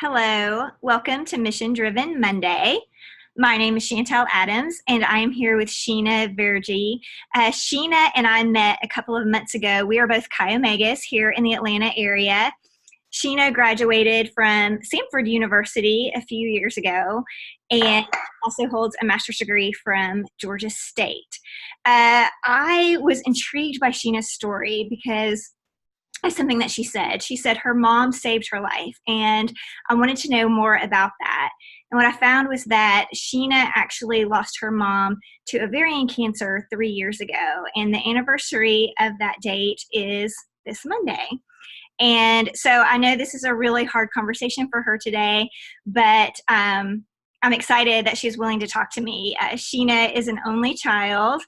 Hello, welcome to Mission Driven Monday. My name is Chantel Adams, and I am here with Sheena Virji. Sheena and I met a couple of months ago. We are both Chi Omegas here in the Atlanta area. Sheena graduated from Samford University a few years ago and also holds a master's degree from Georgia State. I was intrigued by Sheena's story because of something that she said. She said her mom saved her life, and I wanted to know more about that. And what I found was that Sheena actually lost her mom to ovarian cancer 3 years ago, and the anniversary of that date is this Monday. And so I know this is a really hard conversation for her today, but I'm excited that she's willing to talk to me. Sheena is an only child,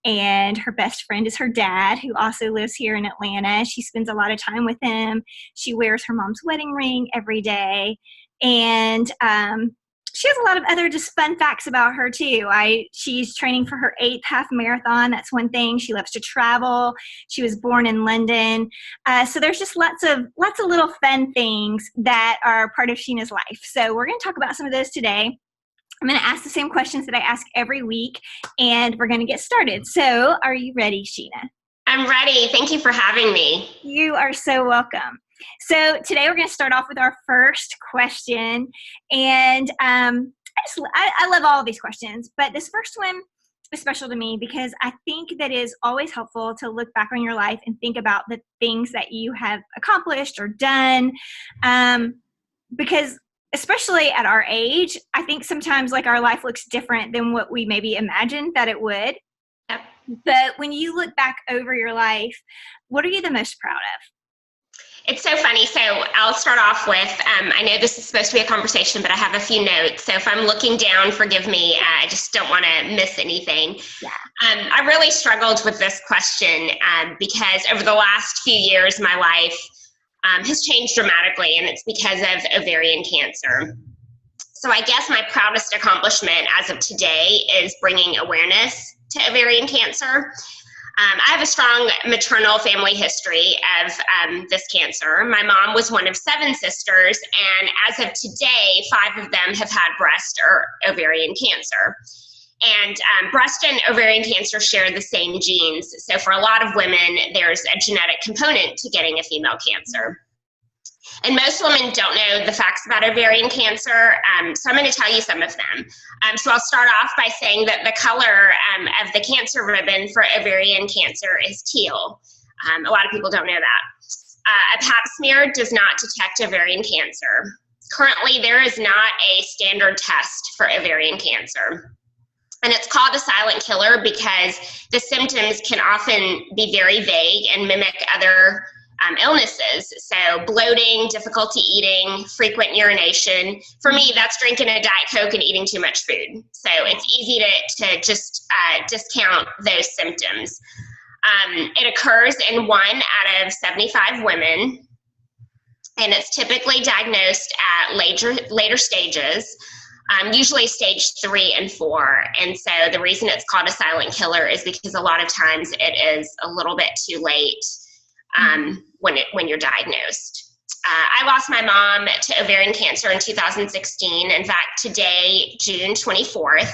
and her best friend is her dad, who also lives here in Atlanta. She spends a lot of time with him. She wears her mom's wedding ring every day, and she has a lot of other just fun facts about her too. She's training for her 8th half marathon. That's one thing. She loves to travel. She was born in London. So there's just lots of little fun things that are part of Sheena's life. So we're going to talk about some of those today. I'm going to ask the same questions that I ask every week, and we're going to get started. So are you ready, Sheena? I'm ready. Thank you for having me. You are so welcome. So today we're going to start off with our first question, and I love all of these questions, but this first one is special to me because I think that it is always helpful to look back on your life and think about the things that you have accomplished or done, because especially at our age, I think sometimes like our life looks different than what we maybe imagined that it would. Yep. But when you look back over your life, what are you the most proud of? It's so funny. So I'll start off with, I know this is supposed to be a conversation, but I have a few notes. So if I'm looking down, forgive me. I just don't want to miss anything. Yeah. I really struggled with this question because over the last few years, my life has changed dramatically, and it's because of ovarian cancer. So I guess my proudest accomplishment as of today is bringing awareness to ovarian cancer. I have a strong maternal family history of this cancer. My mom was one of 7 sisters, and as of today, 5 of them have had breast or ovarian cancer. And breast and ovarian cancer share the same genes. So for a lot of women, there's a genetic component to getting a female cancer. And most women don't know the facts about ovarian cancer, so I'm going to tell you some of them. So I'll start off by saying that the color of the cancer ribbon for ovarian cancer is teal. A lot of people don't know that. A pap smear does not detect ovarian cancer. Currently, there is not a standard test for ovarian cancer. And it's called a silent killer because the symptoms can often be very vague and mimic other illnesses. So bloating, difficulty eating, frequent urination. For me, that's drinking a Diet Coke and eating too much food. So it's easy to just discount those symptoms. It occurs in 1 out of 75 women, and it's typically diagnosed at later stages, usually stage 3 and 4. And so the reason it's called a silent killer is because a lot of times it is a little bit too late when you're diagnosed. I lost my mom to ovarian cancer in 2016. In fact, today, June 24th,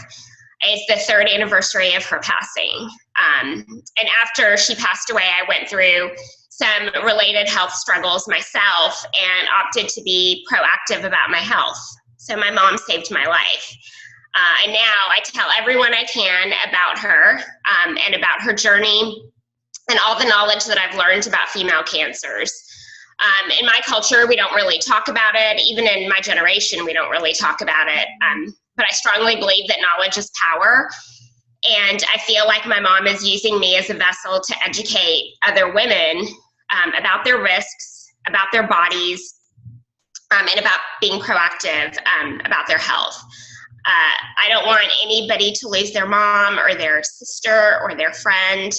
is the 3rd anniversary of her passing. And after she passed away, I went through some related health struggles myself and opted to be proactive about my health. So my mom saved my life. And now I tell everyone I can about her and about her journey and all the knowledge that I've learned about female cancers. In my culture, we don't really talk about it. Even in my generation, we don't really talk about it. But I strongly believe that knowledge is power. And I feel like my mom is using me as a vessel to educate other women about their risks, about their bodies, and about being proactive about their health. I don't want anybody to lose their mom or their sister or their friend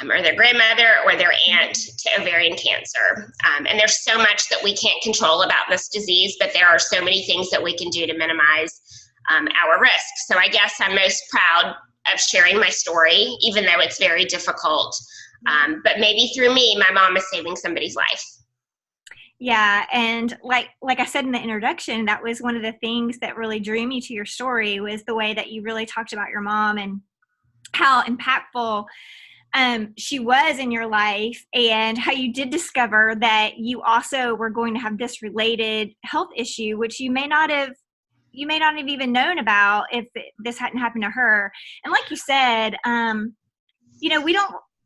or their grandmother or their aunt to ovarian cancer. And there's so much that we can't control about this disease, but there are so many things that we can do to minimize our risk. So I guess I'm most proud of sharing my story, even though it's very difficult. But maybe through me, my mom is saving somebody's life. Yeah, and like I said in the introduction, that was one of the things that really drew me to your story, was the way that you really talked about your mom and how impactful she was in your life, and how you did discover that you also were going to have this related health issue, which you may not have even known about if this hadn't happened to her. And like you said,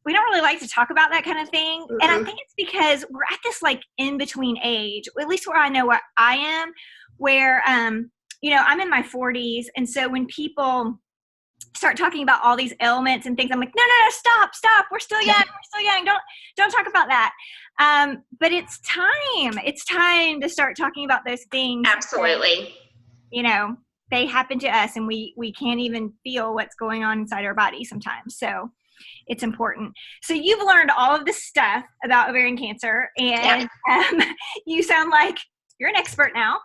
we don't really like to talk about that kind of thing. And I Mm-mm. think it's because we're at this like in between age, at least where I know what I am, where I'm in my 40s, and so when people start talking about all these ailments and things, I'm like, no, no, no, stop, we're still young, don't talk about that. But it's time to start talking about those things. Absolutely. you know they happen to us, and we can't even feel what's going on inside our body sometimes, so it's important. So you've learned all of this stuff about ovarian cancer, Yeah. and you sound like you're an expert now.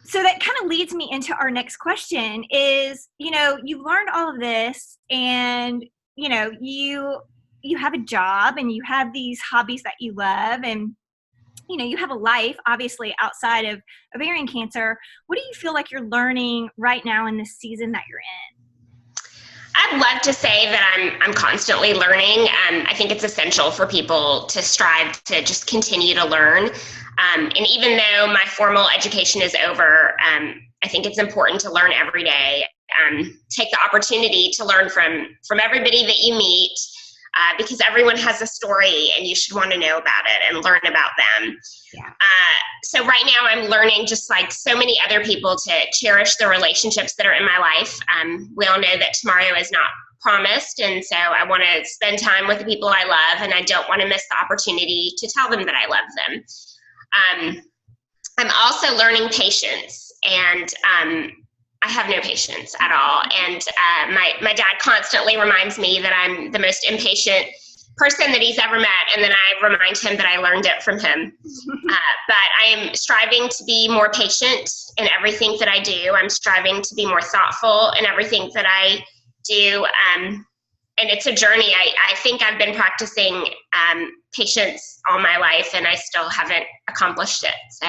So that kind of leads me into our next question is, you've learned all of this, and, you have a job, and you have these hobbies that you love, and, you have a life, obviously, outside of ovarian cancer. What do you feel like you're learning right now in this season that you're in? I'd love to say that I'm constantly learning. I think it's essential for people to strive to just continue to learn. And even though my formal education is over, I think it's important to learn every day. Take the opportunity to learn from everybody that you meet, because everyone has a story, and you should want to know about it and learn about them. Yeah. So right now I'm learning, just like so many other people, to cherish the relationships that are in my life. We all know that tomorrow is not promised, and so I want to spend time with the people I love, and I don't want to miss the opportunity to tell them that I love them. I'm also learning patience, and I have no patience at all. And my dad constantly reminds me that I'm the most impatient person that he's ever met, and then I remind him that I learned it from him. But I am striving to be more patient in everything that I do. I'm striving to be more thoughtful in everything that I do. And it's a journey. I think I've been practicing patience all my life, and I still haven't accomplished it. So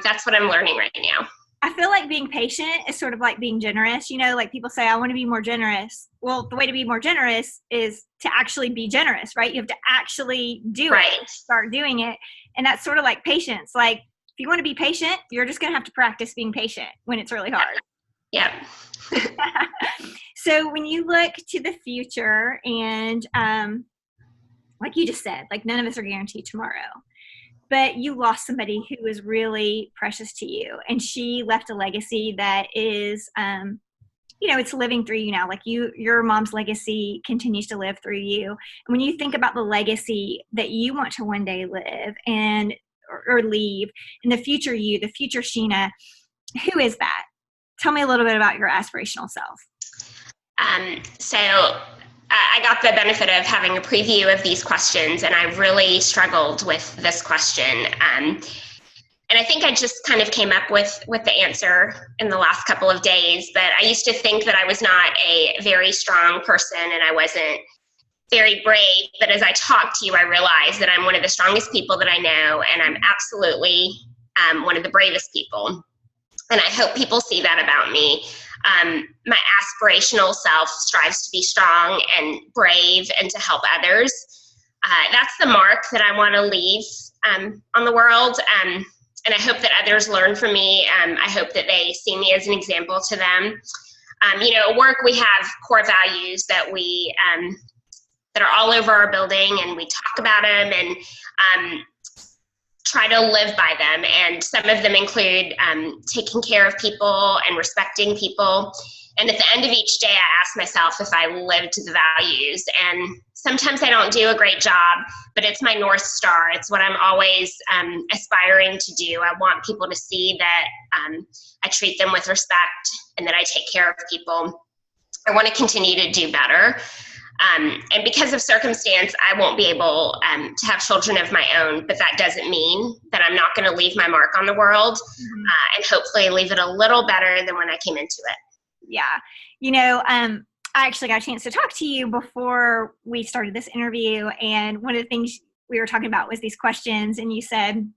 that's what I'm learning right now. I feel like being patient is sort of like being generous. Like people say, I want to be more generous. Well, the way to be more generous is to actually be generous, right? You have to actually do Right. it, start doing it. And that's sort of like patience. Like if you want to be patient, you're just going to have to practice being patient when it's really hard. Yep. So when you look to the future, and like you just said, like none of us are guaranteed tomorrow, but you lost somebody who was really precious to you, and she left a legacy that is, it's living through you now. Like your mom's legacy continues to live through you. And when you think about the legacy that you want to one day live or leave, in the future the future Sheena, who is that? Tell me a little bit about your aspirational self. So I got the benefit of having a preview of these questions, and I really struggled with this question. And I think I just kind of came up with the answer in the last couple of days. But I used to think that I was not a very strong person, and I wasn't very brave. But as I talk to you, I realize that I'm one of the strongest people that I know, and I'm absolutely one of the bravest people. And I hope people see that about me. My aspirational self strives to be strong and brave and to help others. That's the mark that I want to leave on the world. And I hope that others learn from me. I hope that they see me as an example to them. At work we have core values that that are all over our building, and we talk about them and try to live by them. And some of them include taking care of people and respecting people. And at the end of each day, I ask myself if I lived the values. And sometimes I don't do a great job, but it's my North Star. It's what I'm always aspiring to do. I want people to see that I treat them with respect and that I take care of people. I want to continue to do better. And because of circumstance, I won't be able to have children of my own, but that doesn't mean that I'm not going to leave my mark on the world, and hopefully leave it a little better than when I came into it. Yeah. I actually got a chance to talk to you before we started this interview. And one of the things, we were talking about was these questions, and you said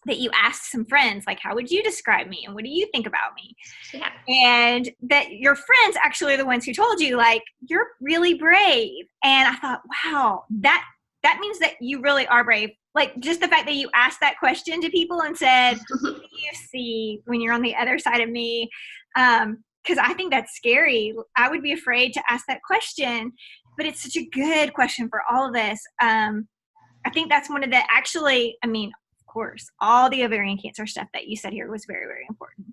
that you asked some friends, like, how would you describe me? And what do you think about me? Yeah. And that your friends actually are the ones who told you, like, you're really brave. And I thought, wow, that means that you really are brave. Like, just the fact that you asked that question to people and said, what do you see when you're on the other side of me? Because I think that's scary. I would be afraid to ask that question, but it's such a good question for all of us. I think that's one of the, actually, I mean, of course, all the ovarian cancer stuff that you said here was very, very important.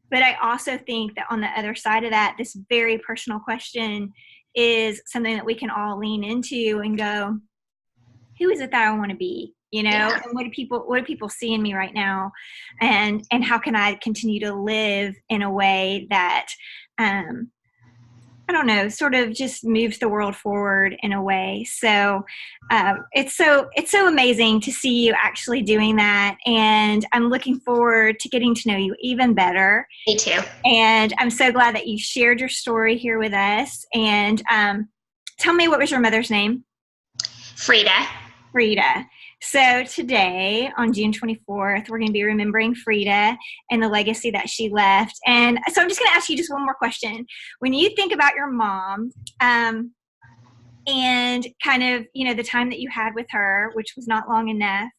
But I also think that on the other side of that, this very personal question is something that we can all lean into and go, who is it that I want to be? You know, Yeah. and what do people see in me right now? And how can I continue to live in a way that, I don't know, sort of just moves the world forward in a way. So it's so amazing to see you actually doing that. And I'm looking forward to getting to know you even better. Me too. And I'm so glad that you shared your story here with us. And tell me, what was your mother's name? Frida. Frida. So today, on June 24th, we're going to be remembering Frida and the legacy that she left. And so I'm just going to ask you just one more question. When you think about your mom and kind of, you know, the time that you had with her, which was not long enough,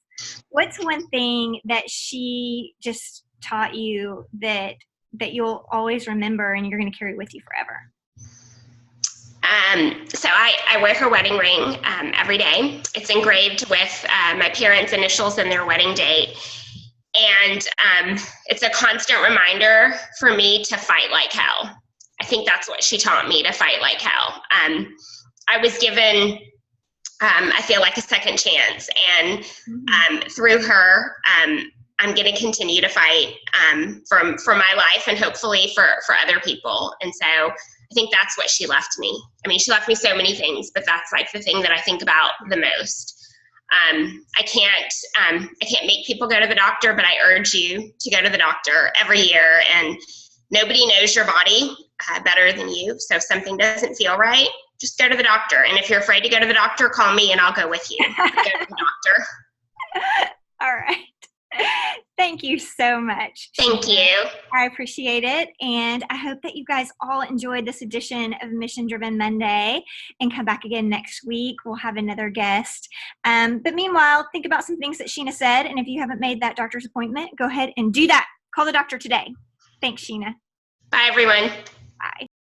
what's one thing that she just taught you that you'll always remember and you're going to carry with you forever? So I wear her wedding ring every day. It's engraved with my parents' initials and their wedding date. And it's a constant reminder for me to fight like hell. I think that's what she taught me, to fight like hell. I was given, I feel like, a second chance. And through her, I'm going to continue to fight for my life and hopefully for other people. And so I think that's what she left me. I mean, she left me so many things, but that's like the thing that I think about the most. I can't make people go to the doctor, but I urge you to go to the doctor every year. And nobody knows your body better than you. So if something doesn't feel right, just go to the doctor. And if you're afraid to go to the doctor, call me and I'll go with you. Go to the doctor. All right. Thank you so much. Thank you. I appreciate it. And I hope that you guys all enjoyed this edition of Mission Driven Monday, and come back again next week. We'll have another guest. But meanwhile, think about some things that Sheena said. And if you haven't made that doctor's appointment, go ahead and do that. Call the doctor today. Thanks, Sheena. Bye, everyone. Bye.